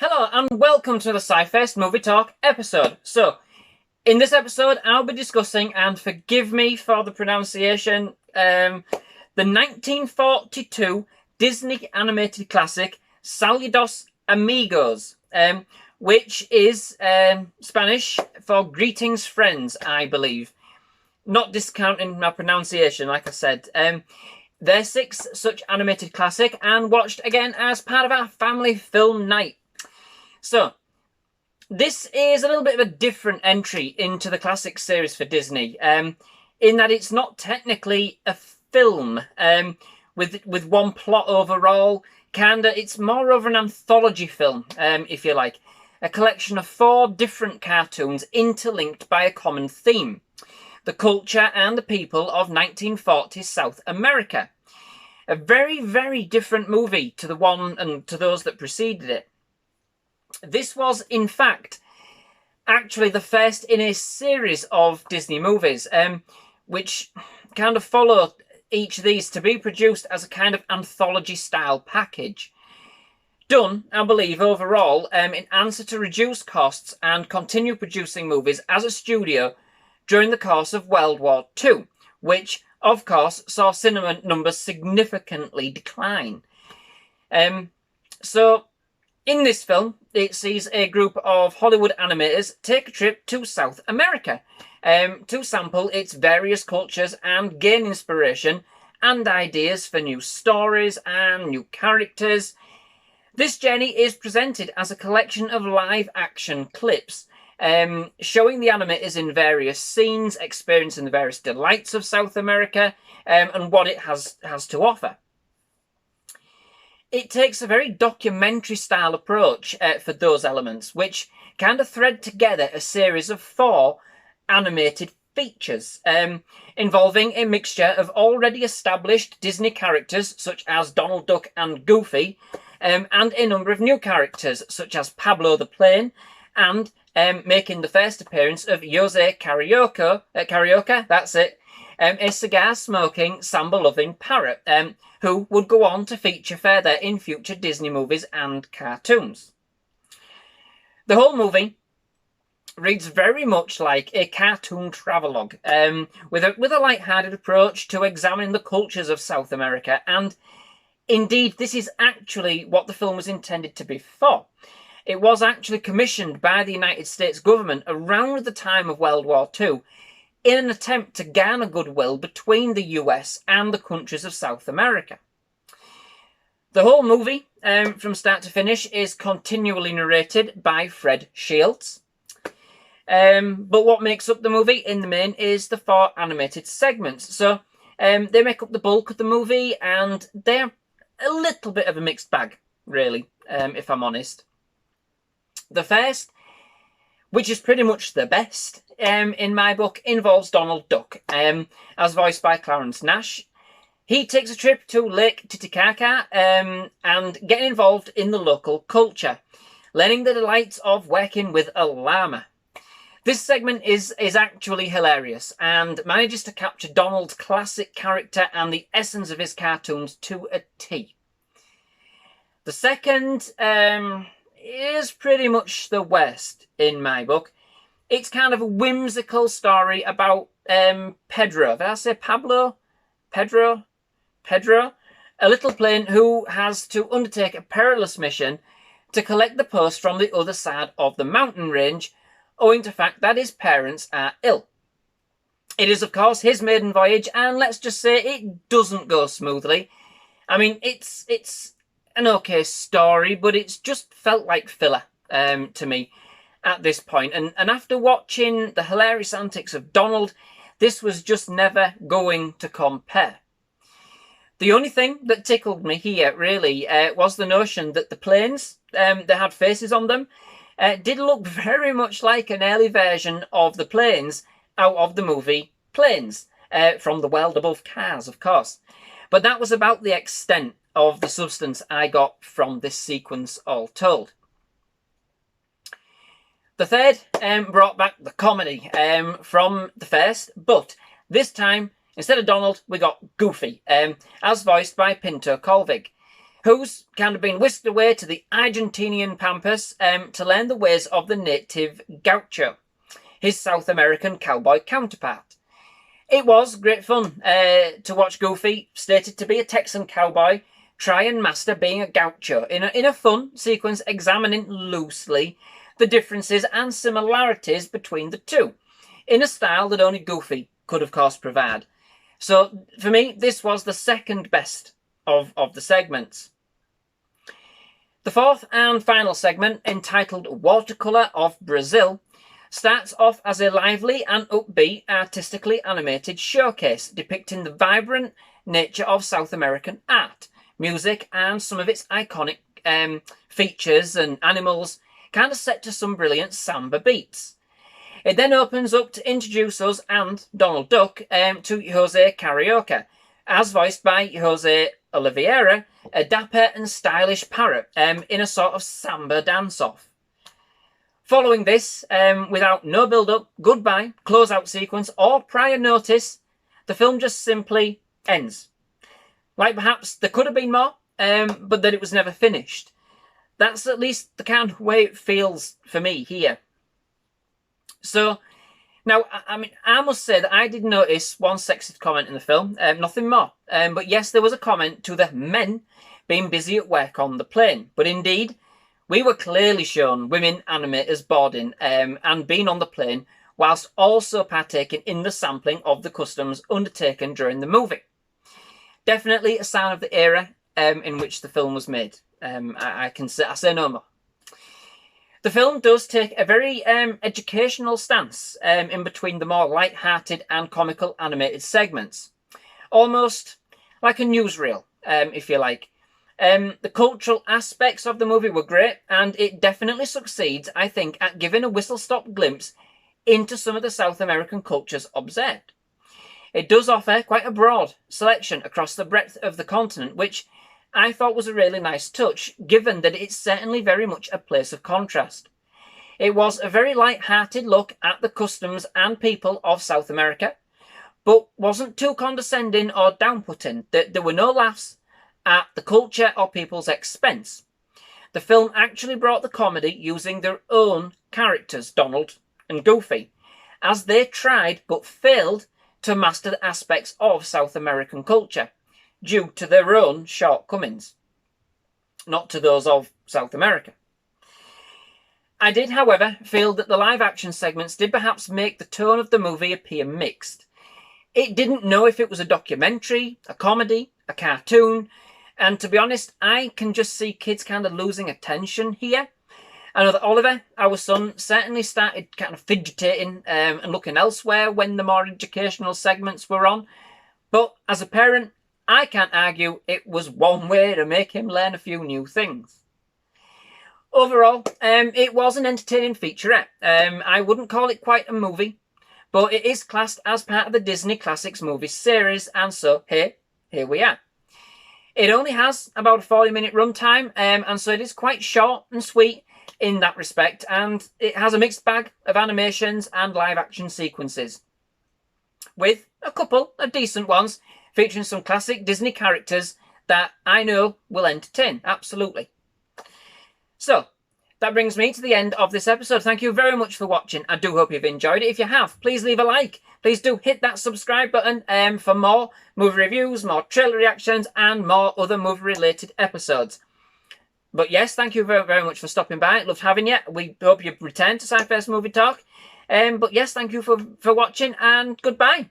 Hello and welcome to the SciFirst MovieTalk episode. So, in this episode, I'll be discussing, and forgive me for the pronunciation, the 1942 Disney animated classic Saludos Amigos, which is Spanish for greetings friends, I believe. Not discounting my pronunciation, like I said. Their sixth such animated classic, and watched again as part of our family film night. So, this is a little bit of a different entry into the classic series for Disney, in that it's not technically a film with one plot overall. It's more of an anthology film, if you like. A collection of 4 different cartoons interlinked by a common theme. The culture and the people of 1940s South America. A very, very different movie to the one and to those that preceded it. This was, in fact, actually the first in a series of Disney movies, which kind of followed each of these to be produced as a kind of anthology-style package. Done, I believe, overall, in answer to reduce costs and continue producing movies as a studio during the course of World War II, which, of course, saw cinema numbers significantly decline. In this film, it sees a group of Hollywood animators take a trip to South America to sample its various cultures and gain inspiration and ideas for new stories and new characters. This journey is presented as a collection of live-action clips, showing the animators in various scenes, experiencing the various delights of South America and what it has to offer. It takes a very documentary-style approach for those elements, which kind of thread together a series of 4 animated features, involving a mixture of already established Disney characters, such as Donald Duck and Goofy, and a number of new characters, such as Pablo the Plane, and making the first appearance of Jose Carioca, that's it, a cigar-smoking, samba-loving parrot, who would go on to feature further in future Disney movies and cartoons. The whole movie reads very much like a cartoon travelogue, with a light-hearted approach to examining the cultures of South America, and indeed this is actually what the film was intended to be for. It was actually commissioned by the United States government around the time of World War II, in an attempt to garner goodwill between the US and the countries of South America. The whole movie, from start to finish, is continually narrated by Fred Shields. But what makes up the movie, in the main, is the 4 animated segments. So, they make up the bulk of the movie, and they're a little bit of a mixed bag, really, if I'm honest. The first, which is pretty much the best, in my book, involves Donald Duck, as voiced by Clarence Nash. He takes a trip to Lake Titicaca and getting involved in the local culture, learning the delights of working with a llama. This segment is actually hilarious and manages to capture Donald's classic character and the essence of his cartoons to a T. The second is pretty much the worst in my book. It's kind of a whimsical story about Pedro. Did I say Pablo? Pedro? A little plane who has to undertake a perilous mission to collect the post from the other side of the mountain range, owing to the fact that his parents are ill. It is, of course, his maiden voyage, and let's just say it doesn't go smoothly. I mean, it's an okay story, but it's just felt like filler to me at this point. And after watching the hilarious antics of Donald, this was just never going to compare. The only thing that tickled me here, really, was the notion that the planes, that had faces on them, did look very much like an early version of the planes out of the movie Planes, from The World Above Cars, of course. But that was about the extent of the substance I got from this sequence, all told. The third brought back the comedy from the first, but this time, instead of Donald, we got Goofy, as voiced by Pinto Colvig. who's kind of been whisked away to the Argentinian pampas to learn the ways of the native gaucho, his South American cowboy counterpart. It was great fun to watch Goofy, stated to be a Texan cowboy, try and master being a gaucho in a fun sequence examining loosely the differences and similarities between the two, in a style that only Goofy could of course provide. So for me, this was the second best of the segments. The fourth and final segment, entitled Watercolour of Brazil, starts off as a lively and upbeat, artistically animated showcase depicting the vibrant nature of South American art, music, and some of its iconic features and animals, kind of set to some brilliant samba beats. It then opens up to introduce us and Donald Duck to Jose Carioca, as voiced by Jose Oliveira, a dapper and stylish parrot in a sort of samba dance-off. Following this, without no build-up, goodbye, close-out sequence, or prior notice, the film just simply ends. Like perhaps there could have been more, but that it was never finished. That's at least the kind of way it feels for me here. So, now, I mean, I must say that I did notice one sexist comment in the film, nothing more. But yes, there was a comment to the men being busy at work on the plane. But indeed, we were clearly shown women animators boarding and being on the plane, whilst also partaking in the sampling of the customs undertaken during the movie. Definitely a sign of the era in which the film was made. I say no more. The film does take a very educational stance in between the more light-hearted and comical animated segments. Almost like a newsreel, if you like. The cultural aspects of the movie were great, and it definitely succeeds, I think, at giving a whistle-stop glimpse into some of the South American cultures observed. It does offer quite a broad selection across the breadth of the continent, which I thought was a really nice touch, given that it's certainly very much a place of contrast. It was a very light-hearted look at the customs and people of South America, but wasn't too condescending or down-putting. There were no laughs at the culture or people's expense. The film actually brought the comedy using their own characters, Donald and Goofy, as they tried but failed to master the aspects of South American culture, due to their own shortcomings, not to those of South America. I did, however, feel that the live-action segments did perhaps make the tone of the movie appear mixed. It didn't know if it was a documentary, a comedy, a cartoon, and to be honest, I can just see kids kind of losing attention here. I know that Oliver, our son, certainly started kind of fidgeting and looking elsewhere when the more educational segments were on, but as a parent, I can't argue it was one way to make him learn a few new things. Overall, it was an entertaining featurette. I wouldn't call it quite a movie, but it is classed as part of the Disney Classics movie series, and so here we are. It only has about a 40-minute runtime, and so it is quite short and sweet in that respect, and it has a mixed bag of animations and live-action sequences, with a couple of decent ones, featuring some classic Disney characters that I know will entertain, absolutely. So, that brings me to the end of this episode. Thank you very much for watching. I do hope you've enjoyed it. If you have, please leave a like. Please do hit that subscribe button for more movie reviews, more trailer reactions, and more other movie-related episodes. But yes, thank you very, very much for stopping by. Loved having you. We hope you return to SciFirst MovieTalk. But yes, thank you for watching, and goodbye.